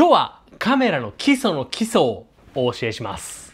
今日はカメラの基礎の基礎をお教えします。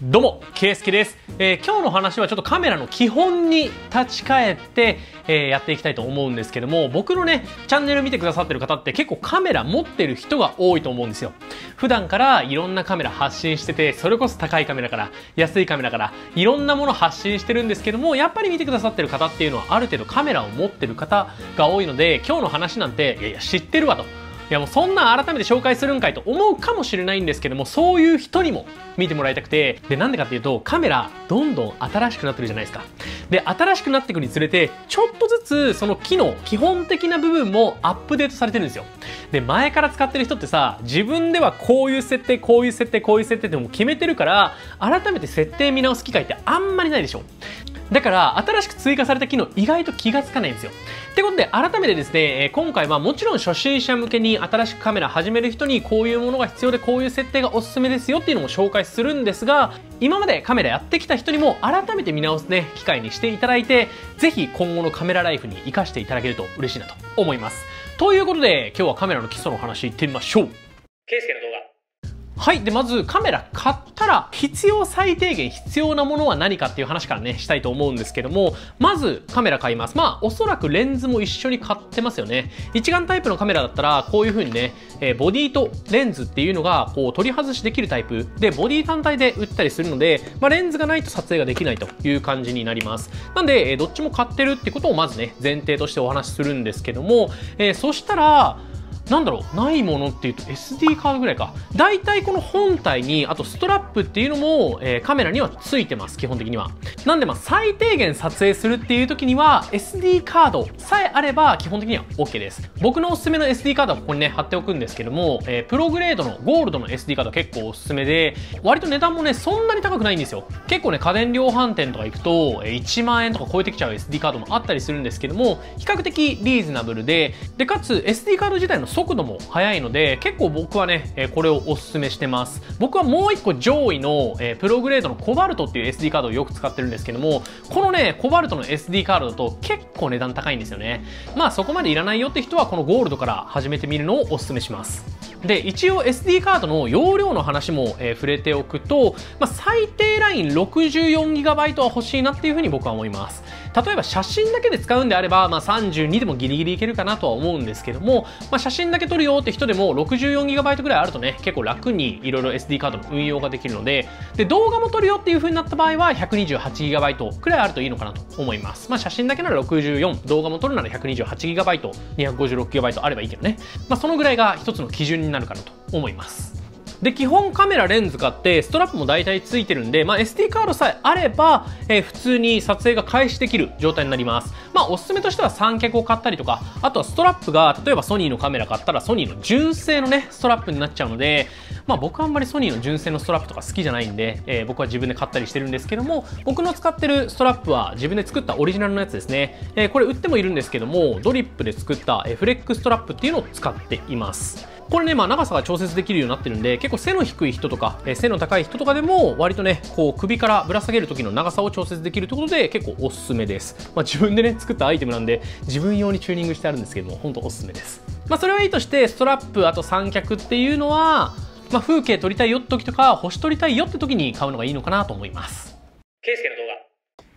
どうも、ケイスケです。今日の話はちょっとカメラの基本に立ち返って、やっていきたいと思うんですけども、僕のね、チャンネル見てくださってる方って結構カメラ持ってる人が多いと思うんですよ。普段からいろんなカメラ発信してて、それこそ高いカメラから安いカメラからいろんなもの発信してるんですけども、やっぱり見てくださってる方っていうのはある程度カメラを持ってる方が多いので、今日の話なんて、いやいや知ってるわと。いやもうそんなん改めて紹介するんかいと思うかもしれないんですけども、そういう人にも見てもらいたくて、でなんでかっていうと、カメラどんどん新しくなってるじゃないですか。で新しくなっていくにつれてちょっとずつその機能基本的な部分もアップデートされてるんですよ。で前から使ってる人ってさ、自分ではこういう設定こういう設定こういう設定ってもう決めてるから、改めて設定見直す機会ってあんまりないでしょ。だから新しく追加された機能意外と気がつかないんですよ。ってことで改めてですね、今回はもちろん初心者向けに新しくカメラ始める人にこういうものが必要でこういう設定がおすすめですよっていうのも紹介するんですが、今までカメラやってきた人にも改めて見直すね機会にしていただいて、ぜひ今後のカメラライフに活かしていただけると嬉しいなと思います。ということで今日はカメラの基礎の話いってみましょう。ケイスケの動画。はい。で、まずカメラ買ったら必要最低限必要なものは何かっていう話からね、したいと思うんですけども、まずカメラ買います。まあ、おそらくレンズも一緒に買ってますよね。一眼タイプのカメラだったら、こういう風にね、ボディとレンズっていうのが、こう取り外しできるタイプで、ボディ単体で売ったりするので、まあ、レンズがないと撮影ができないという感じになります。なんで、どっちも買ってるってことをまずね、前提としてお話しするんですけども、そしたら、なんだろう、ないものっていうと SD カードぐらいか。だいたいこの本体に、あとストラップっていうのも、カメラにはついてます、基本的には。なんでまあ最低限撮影するっていう時には SD カードさえあれば基本的には OK です。僕のおすすめの SD カードはここにね、貼っておくんですけども、プログレードのゴールドの SD カード結構おすすめで、割と値段もね、そんなに高くないんですよ。結構ね、家電量販店とか行くと、1万円とか超えてきちゃう SD カードもあったりするんですけども、比較的リーズナブルで、かつ SD カード自体の速度も速いので、結構僕はね、これをおすすめしてます。僕はもう一個上位の、プログレードのコバルトっていう SD カードをよく使ってるんですけども、このね、コバルトの SD カードだと結構値段高いんですよね。まあそこまでいらないよって人はこのゴールドから始めてみるのをおすすめします。で、一応 SD カードの容量の話も、触れておくと、まあ、最低ライン 64GB は欲しいなっていうふうに僕は思います。例えば写真だけで使うんであれば、まあ、32でもギリギリいけるかなとは思うんですけども、まあ、写真だけ撮るよって人でも 64GB ぐらいあるとね、結構楽にいろいろ SD カードの運用ができるので、動画も撮るよっていう風になった場合は 128GB くらいあるといいのかなと思います。まあ、写真だけなら64、動画も撮るなら 128GB、256GB あればいいけどね。まあ、そのぐらいが一つの基準になるかなと思います。で、基本カメラレンズ買ってストラップも大体ついてるんで、まあ、SD カードさえあれば、普通に撮影が開始できる状態になります。まあ、おすすめとしては三脚を買ったりとか、あとはストラップが例えばソニーのカメラ買ったらソニーの純正のねストラップになっちゃうので、まあ、僕はあんまりソニーの純正のストラップとか好きじゃないんで、僕は自分で買ったりしてるんですけども、僕の使ってるストラップは自分で作ったオリジナルのやつですね。これ売ってもいるんですけども、ドリップで作った、フレックストラップっていうのを使っています。これね、まあ長さが調節できるようになってるんで、結構背の低い人とか、背の高い人とかでも割とね、こう首からぶら下げる時の長さを調節できるということで結構おすすめです。まあ自分でね、作ったアイテムなんで、自分用にチューニングしてあるんですけども、本当おすすめです。まあそれはいいとして、ストラップ、あと三脚っていうのは、まあ風景撮りたいよって時とか、星撮りたいよって時に買うのがいいのかなと思います。ケイスケの動画。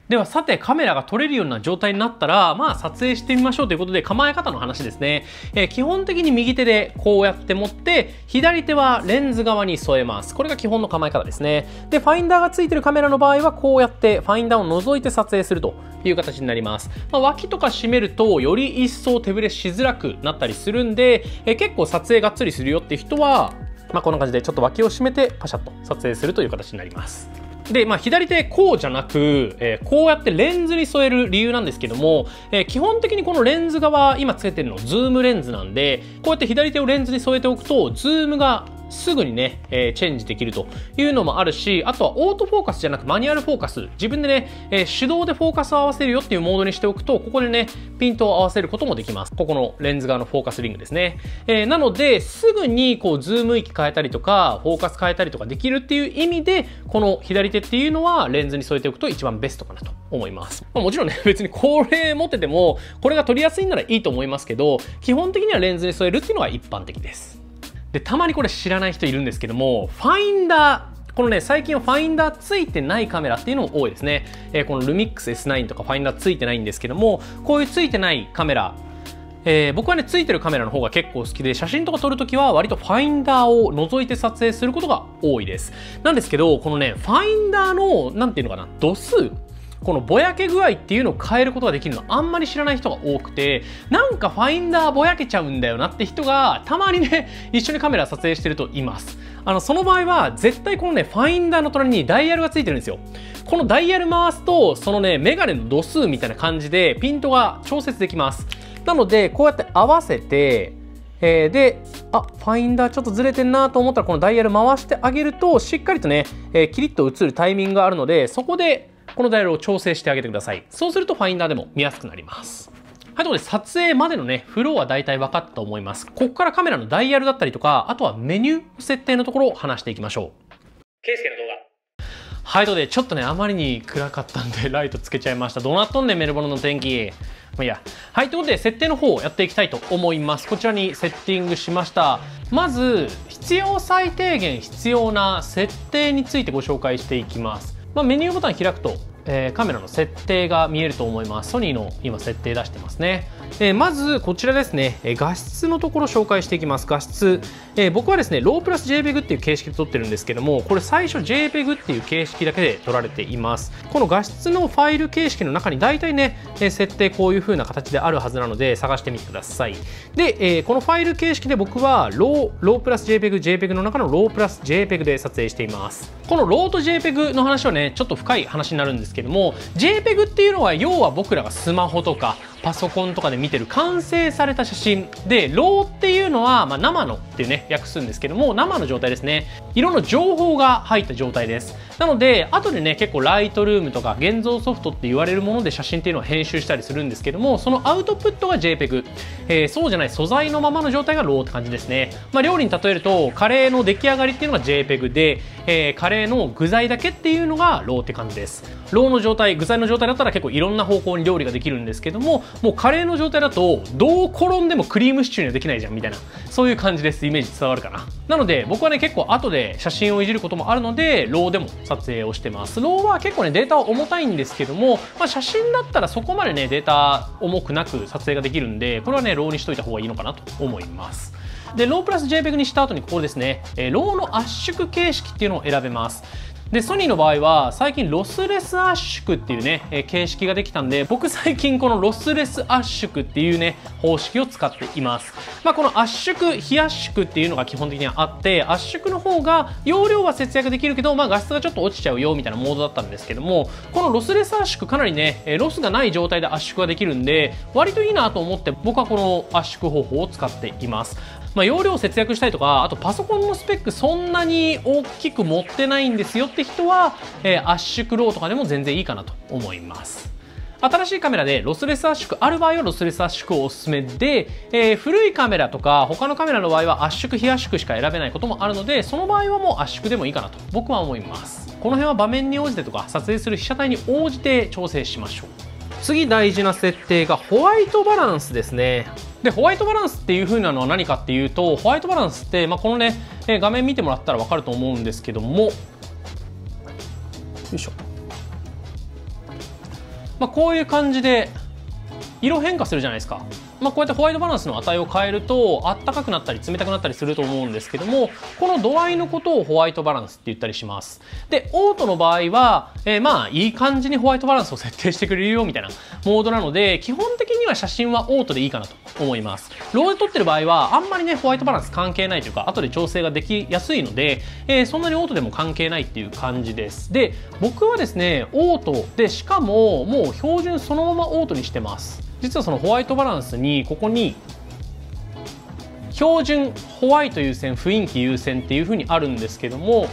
ではさて、カメラが撮れるような状態になったら、まあ撮影してみましょうということで、構え方の話ですね。基本的に右手でこうやって持って、左手はレンズ側に添えます。これが基本の構え方ですね。で、ファインダーがついてるカメラの場合は、こうやってファインダーを覗いて撮影するという形になります。まあ、脇とか締めると、より一層手ぶれしづらくなったりするんで、結構撮影がっつりするよっていう人は、まあこんな感じでちょっと脇を締めてパシャッと撮影するという形になります。で、まあ、左手こうじゃなく、こうやってレンズに添える理由なんですけども、基本的にこのレンズ側、今つけてるのズームレンズなんで、こうやって左手をレンズに添えておくと、ズームがすぐにね、チェンジできるというのもあるし、あとはオートフォーカスじゃなくマニュアルフォーカス、自分でね、手動でフォーカスを合わせるよっていうモードにしておくと、ここでね、ピントを合わせることもできます。ここのレンズ側のフォーカスリングですね。なので、すぐにこう、ズーム域変えたりとか、フォーカス変えたりとかできるっていう意味で、この左手っていうのはレンズに添えておくと一番ベストかなと思います。もちろんね、別にこれ持ってても、これが撮りやすいならいいと思いますけど、基本的にはレンズに添えるっていうのが一般的です。で、たまにこれ知らない人いるんですけども、ファインダー、このね、最近はファインダーついてないカメラっていうのも多いですね。このルミックス S9 とかファインダーついてないんですけども、こういうついてないカメラ、僕はね、ついてるカメラの方が結構好きで、写真とか撮るときは割とファインダーを除いて撮影することが多いです。なんですけど、このね、ファインダーの、なんていうのかな、度数、このぼやけ具合っていうのを変えることができるのあんまり知らない人が多くて、なんかファインダーぼやけちゃうんだよなって人がたまにね、一緒にカメラ撮影してるといます。その場合は絶対このね、ファインダーの隣にダイヤルがついてるんですよ。このダイヤル回すと、そのね、メガネの度数みたいな感じでピントが調節できます。なので、こうやって合わせて、で、ファインダーちょっとずれてんなと思ったらこのダイヤル回してあげると、しっかりとね、キリッと映るタイミングがあるので、そこでこのダイヤルを調整してあげてください。そうするとファインダーでも見やすくなります。はい、ということで撮影までのね、フローは大体分かったと思います。ここからカメラのダイヤルだったりとか、あとはメニュー設定のところを話していきましょう。ケイスケの動画。はい、ということでちょっとね、あまりに暗かったんでライトつけちゃいました。どうなっとんねん、メルボルンの天気。まあいいや。はい、ということで設定の方をやっていきたいと思います。こちらにセッティングしました。まず、必要最低限必要な設定についてご紹介していきます。メニューボタン開くと、カメラの設定が見えると思います。ソニーの今設定出してますね。まずこちらですね、画質のところ紹介していきます。画質、僕はですね、ロープラス JPEG っていう形式で撮ってるんですけども、これ最初 JPEG っていう形式だけで撮られています。この画質のファイル形式の中に大体ね、設定こういう風な形であるはずなので探してみてください。で、このファイル形式で僕はロープラス JPEG の中のロープラス JPEG で撮影しています。このローと JPEG の話はね、ちょっと深い話になるんですけども、JPEG っていうのは要は僕らがスマホとかパソコンとかで見てる完成された写真で、ローっていうのは、生のっていうね、訳すんですけども、生の状態ですね。色の情報が入った状態です。なので、後でね、結構ライトルームとか現像ソフトって言われるもので写真っていうのを編集したりするんですけども、そのアウトプットが JPEG、そうじゃない素材のままの状態がローって感じですね。料理に例えると、カレーの出来上がりっていうのが JPEG で、カレーの具材だけっていうのがローって感じです。ローの状態、具材の状態だったら結構いろんな方向に料理ができるんですけども、もうカレーの状態だとどう転んでもクリームシチューにはできないじゃんみたいな、そういう感じです。イメージ伝わるかな。なので僕はね、結構後で写真をいじることもあるので、ローでも撮影をしてます。ローは結構ね、データは重たいんですけども、写真だったらそこまでね、データ重くなく撮影ができるんで、これはね、ローにしといた方がいいのかなと思います。で、ロープラス JPEG にした後にここですね、ローの圧縮形式っていうのを選べます。で、ソニーの場合は最近ロスレス圧縮っていうね、形式ができたんで、僕最近このロスレス圧縮っていうね、方式を使っています。この圧縮、非圧縮っていうのが基本的にはあって、圧縮の方が容量は節約できるけど、画質がちょっと落ちちゃうよみたいなモードだったんですけども、このロスレス圧縮かなりね、ロスがない状態で圧縮ができるんで、割といいなと思って僕はこの圧縮方法を使っています。容量を節約したいとか、あとパソコンのスペックそんなに大きく持ってないんですよって人は、圧縮ローとかでも全然いいかなと思います。新しいカメラでロスレス圧縮ある場合はロスレス圧縮をおすすめで、古いカメラとか他のカメラの場合は圧縮非圧縮しか選べないこともあるので、その場合はもう圧縮でもいいかなと僕は思います。この辺は場面に応じてとか撮影する被写体に応じて調整しましょう。次大事な設定がホワイトバランスですね。で、ホワイトバランスっていう風なのは何かっていうと、ホワイトバランスって、このね、画面見てもらったら分かると思うんですけども、よいしょ。こういう感じで色変化するじゃないですか。こうやってホワイトバランスの値を変えるとあったかくなったり冷たくなったりすると思うんですけども、この度合いのことをホワイトバランスって言ったりします。で、オートの場合は、いい感じにホワイトバランスを設定してくれるよみたいなモードなので、基本的には写真はオートでいいかなと思います。ローで撮ってる場合はあんまりね、ホワイトバランス関係ないというか、後で調整ができやすいので、そんなにオートでも関係ないっていう感じです。で、僕はですね、オートで、しかももう標準そのままオートにしてます。実はそのホワイトバランスにここに標準、ホワイト優先、雰囲気優先っていう風にあるんですけども、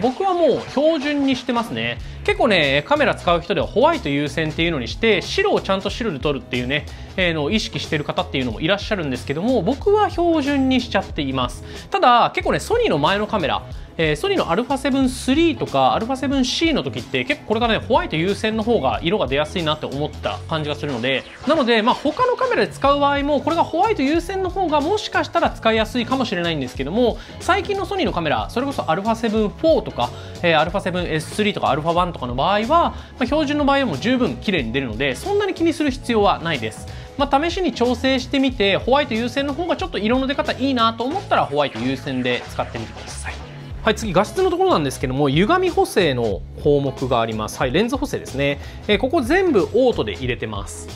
僕はもう標準にしてますね。結構ね、カメラ使う人ではホワイト優先っていうのにして、白をちゃんと白で撮るっていうね、のを意識してる方っていうのもいらっしゃるんですけども、僕は標準にしちゃっています。ただ、結構ね、ソニーの前のカメラ、ソニーの α7-3 とか α7C の時って結構これがね、ホワイト優先の方が色が出やすいなって思った感じがするので、なので、他のカメラで使う場合も、これがホワイト優先の方がもしかしたら使いやすいかもしれないんですけども、最近のソニーのカメラ、それこそ α7-4 とか、α7S3 とか α1 とかの場合は、標準の場合はもう十分綺麗に出るので、そんなに気にする必要はないです。試しに調整してみて、ホワイト優先の方がちょっと色の出方いいなと思ったら、ホワイト優先で使ってみてください。はい、次、画質のところなんですけども、歪み補正の項目があります。はい、レンズ補正ですね。ここ全部オートで入れてます。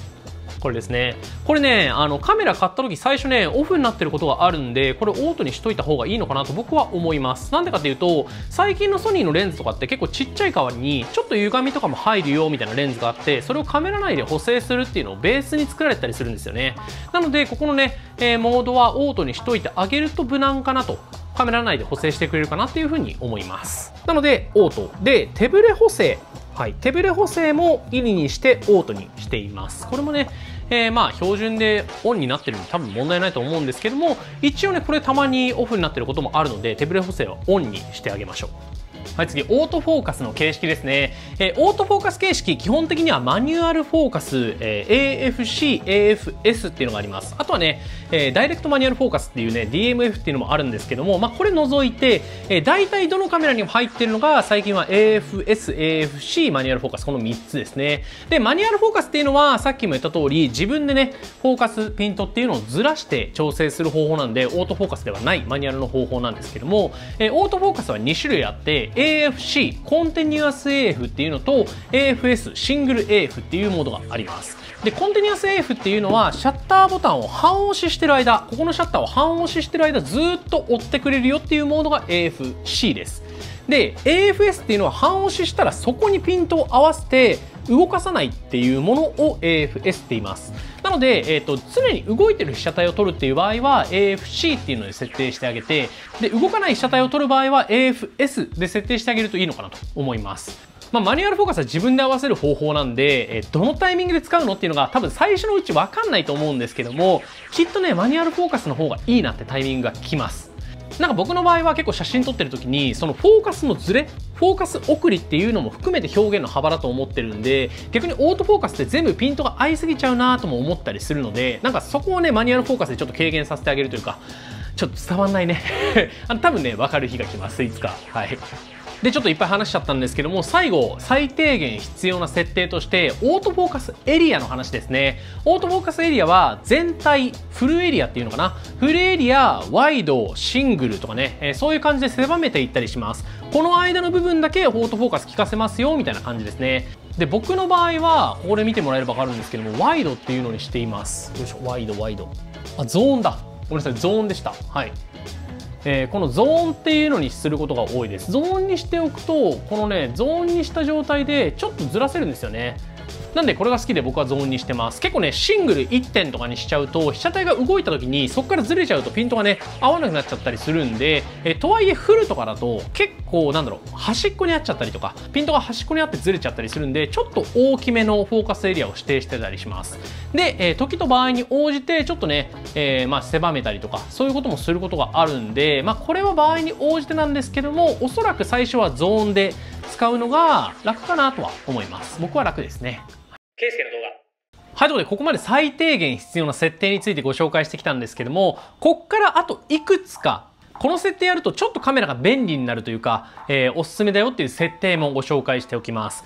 これですね。これね、カメラ買った時最初ね、オフになってることがあるんで、これオートにしといた方がいいのかなと僕は思います。なんでかっていうと、最近のソニーのレンズとかって結構ちっちゃい代わりに、ちょっと歪みとかも入るよみたいなレンズがあって、それをカメラ内で補正するっていうのをベースに作られたりするんですよね。なので、ここのね、モードはオートにしといてあげると無難かなと。カメラ内で補正してくれるかなっていうふうに思います。なので、オート。で、手ブレ補正。はい、手ブレ補正も入りにしてオートにしています。これもね、標準でオンになってるので多分問題ないと思うんですけども、一応ね、これたまにオフになってることもあるので、手ブレ補正はオンにしてあげましょう。はい、次、オートフォーカスの形式ですね。オートフォーカス形式、基本的にはマニュアルフォーカス、AFC、AFS っていうのがあります。あとはね、ダイレクトマニュアルフォーカスっていうね、DMF っていうのもあるんですけども、これ除いて、大体どのカメラにも入ってるのが、最近は AFS、AFC、マニュアルフォーカス、この3つですね。で、マニュアルフォーカスっていうのは、さっきも言った通り、自分でね、フォーカス、ピントっていうのをずらして調整する方法なんで、オートフォーカスではないマニュアルの方法なんですけども、オートフォーカスは2種類あって、AFC、コンティニュアス AF っていうのと AFS、シングル AF っていうモードがあります。で、コンティニュアス AF っていうのは、シャッターボタンを半押ししてる間、ここのシャッターを半押ししてる間、ずっと追ってくれるよっていうモードが AFC です。で、AFS っていうのは半押ししたらそこにピントを合わせて動かさないっていうものを AFS って言います。なので、常に動いてる被写体を撮るっていう場合は AFC っていうので設定してあげて、で、動かない被写体を撮る場合は AFS で設定してあげるといいのかなと思います。マニュアルフォーカスは自分で合わせる方法なんで、どのタイミングで使うのっていうのが多分最初のうち分かんないと思うんですけども、きっとね、マニュアルフォーカスの方がいいなってタイミングが来ます。なんか僕の場合は結構写真撮ってる時に、そのフォーカスのズレ、フォーカス送りっていうのも含めて表現の幅だと思ってるんで、逆にオートフォーカスって全部ピントが合いすぎちゃうなとも思ったりするので、なんかそこをね、マニュアルフォーカスでちょっと軽減させてあげるというか、ちょっと伝わんないね。多分ね、分かる日が来ます、いつか。はい。で、ちょっといっぱい話しちゃったんですけども、最後、最低限必要な設定として、オートフォーカスエリアの話ですね。オートフォーカスエリアは、全体、フルエリアっていうのかな。フルエリア、ワイド、シングルとかね、そういう感じで狭めていったりします。この間の部分だけオートフォーカス効かせますよ、みたいな感じですね。で、僕の場合は、ここで見てもらえればわかるんですけども、ワイドっていうのにしています。よいしょ、ワイド、ワイド。あ、ゾーンだ。ごめんなさい、ゾーンでした。はい。このゾーンっていうのにすることが多いです。ゾーンにしておくと、このね、ゾーンにした状態でちょっとずらせるんですよね。なんでこれが好きで僕はゾーンにしてます。結構ね、シングル1点とかにしちゃうと、被写体が動いた時にそこからずれちゃうとピントがね、合わなくなっちゃったりするんで、とはいえフルとかだと結構なんだろう、端っこにあっちゃったりとか、ピントが端っこにあってずれちゃったりするんで、ちょっと大きめのフォーカスエリアを指定してたりします。で、時と場合に応じてちょっとね、狭めたりとか、そういうこともすることがあるんで、これは場合に応じてなんですけども、おそらく最初はゾーンで使うのが楽かなとは思います。僕は楽ですね。ケイスケの動画。はい、ということで、ここまで最低限必要な設定についてご紹介してきたんですけども、こっからあといくつか、この設定やるとちょっとカメラが便利になるというか、おすすめだよっていう設定もご紹介しておきます。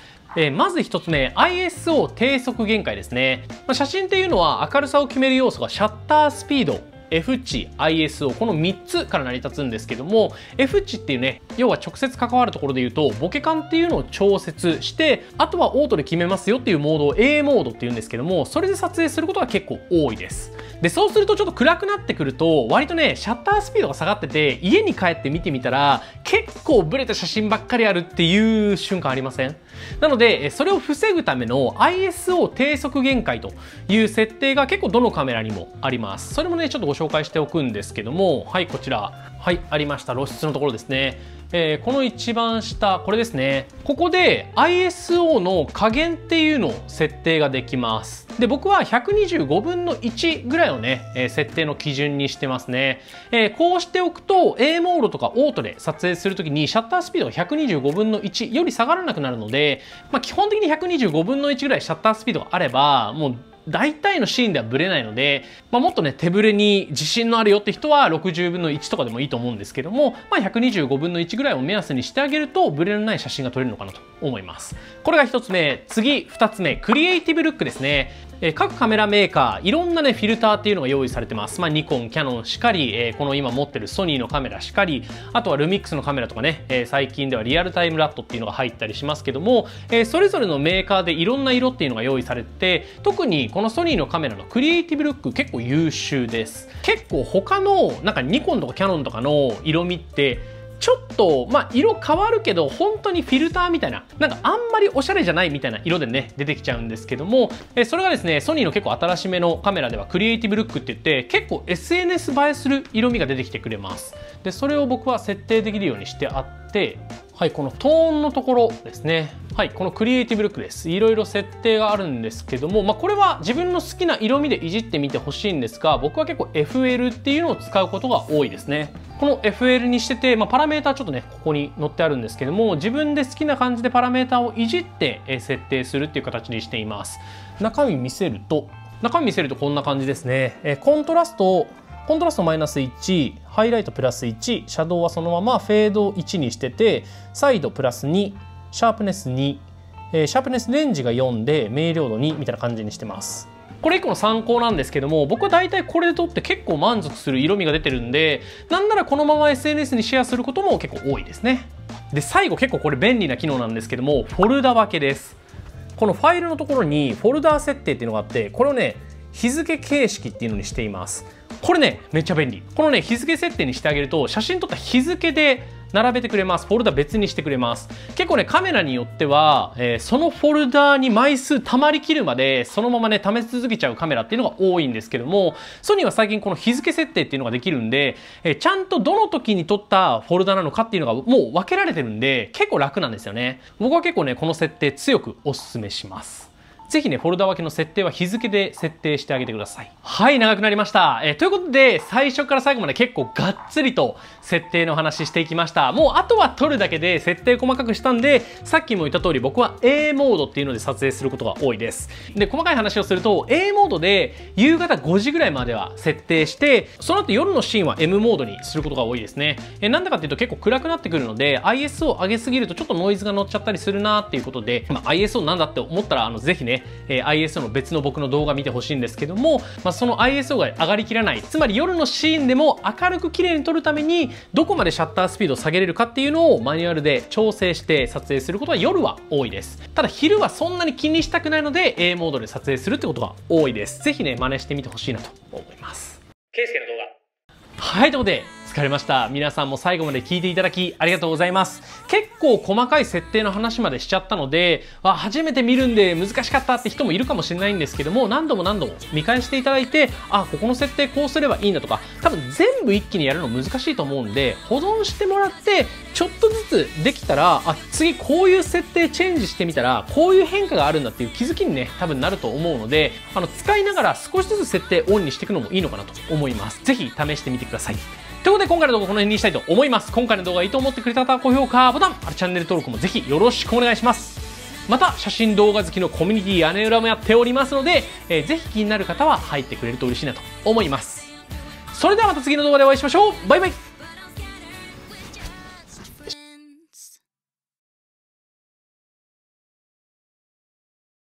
まず一つ目、ISO 低速限界ですね。写真っていうのは明るさを決める要素がシャッタースピード、F 値、ISO、この3つから成り立つんですけども、F 値っていうね、要は直接関わるところで言うと、ボケ感っていうのを調節して、あとはオートで決めますよっていうモードを A モードっていうんですけども、それで撮影することが結構多いです。で、そうするとちょっと暗くなってくると、割とね、シャッタースピードが下がってて、家に帰って見てみたら、結構ブレた写真ばっかりあるっていう瞬間ありません？なので、それを防ぐための ISO 低速限界という設定が結構どのカメラにもあります。それもね、ちょっとご紹介しておくんですけども、はい、こちら。はい、ありました。露出のところですね。この一番下、これですね。ここで ISO の加減っていうのを設定ができます。で、僕は125分の1ぐらいをね、設定の基準にしてますね。こうしておくと A モードとかオートで撮影するときにシャッタースピードが125分の1より下がらなくなるので、基本的に125分の1ぐらいシャッタースピードがあれば、もう大体のシーンではブレないので、もっとね、手ブレに自信のあるよって人は60分の1とかでもいいと思うんですけども、125分の1ぐらいを目安にしてあげると、ブレのない写真が撮れるのかなと思います。これが1つ目。次、2つ目。クリエイティブルックですね。各カメラメーカー、いろんなね、フィルターっていうのが用意されてます。ニコン、キヤノンしかり、この今持ってるソニーのカメラしかり、あとはルミックスのカメラとかね、最近ではリアルタイムラットっていうのが入ったりしますけども、それぞれのメーカーでいろんな色っていうのが用意されてて、特にこのソニーのカメラのクリエイティブルック結構優秀です。結構他の、なんかニコンとかキヤノンとかの色味って、ちょっと、色変わるけど、本当にフィルターみたいな、なんかあんまりおしゃれじゃないみたいな色でね、出てきちゃうんですけども、それがですね、ソニーの結構新しめのカメラではクリエイティブルックって言って、結構 SNS 映えする色味が出てきてくれます。で、それを僕は設定できるようにしてあって、はい、このトーンのところですね。はい、このクリエイティブルックです。いろいろ設定があるんですけども、これは自分の好きな色味でいじってみてほしいんですが、僕は結構 FL っていうのを使うことが多いですね。この FL にしてて、パラメータちょっとね、ここに載ってあるんですけども、自分で好きな感じでパラメータをいじって設定するっていう形にしています。中身見せるとこんな感じですね。コントラストマイナス1、ハイライトプラス1、シャドウはそのままフェード1にしてて、サイドプラス2、シャープネス2、シャープネスレンジが4で、明瞭度2みたいな感じにしてます。これ1個の参考なんですけども、僕は大体これで撮って結構満足する色味が出てるんで、なんならこのまま SNS にシェアすることも結構多いですね。で、最後結構これ便利な機能なんですけども、フォルダ分けです。このファイルのところにフォルダー設定っていうのがあって、これをね、日付形式っていうのにしています。これね、めっちゃ便利。このね、日付設定にしてあげると、写真撮った日付で並べてくれます。フォルダ別にしてくれます。結構ね、カメラによっては、そのフォルダに枚数溜まりきるまで、そのままね、試し続けちゃうカメラっていうのが多いんですけども、ソニーは最近この日付設定っていうのができるんで、ちゃんとどの時に撮ったフォルダなのかっていうのがもう分けられてるんで、結構楽なんですよね。僕は結構ね、この設定強くお勧めします。ぜひね、フォルダ分けの設定は日付で設定してあげてください。はい、長くなりました。ということで、最初から最後まで結構がっつりと設定の話していきました。もうあとは撮るだけで設定細かくしたんで、さっきも言った通り僕は A モードっていうので撮影することが多いです。で、細かい話をすると、A モードで夕方5時ぐらいまでは設定して、その後夜のシーンは M モードにすることが多いですね。なんでかっていうと結構暗くなってくるので、ISO を上げすぎるとちょっとノイズが乗っちゃったりするなっていうことで、ISO なんだって思ったら、ぜひね、ISO の別の僕の動画見てほしいんですけども、その ISO が上がりきらない、つまり夜のシーンでも明るく綺麗に撮るためにどこまでシャッタースピードを下げれるかっていうのをマニュアルで調整して撮影することは夜は多いです。ただ昼はそんなに気にしたくないので A モードで撮影するってことが多いです。ぜひね、真似してみてほしいなと思います。ケイスケの動画。はい、ということで疲れました。皆さんも最後まで聞いていただきありがとうございます。結構細かい設定の話までしちゃったので、初めて見るんで難しかったって人もいるかもしれないんですけども、何度も見返していただいて、ここの設定こうすればいいんだとか、多分全部一気にやるの難しいと思うんで、保存してもらって、ちょっとずつできたら、次こういう設定チェンジしてみたら、こういう変化があるんだっていう気づきにね、多分なると思うので、使いながら少しずつ設定オンにしていくのもいいのかなと思います。ぜひ試してみてください。ということで今回の動画はこの辺にしたいと思います。今回の動画がいいと思ってくれた方は高評価ボタン、チャンネル登録もぜひよろしくお願いします。また写真動画好きのコミュニティ屋根裏もやっておりますので、ぜひ気になる方は入ってくれると嬉しいなと思います。それではまた次の動画でお会いしましょう。バイバイ。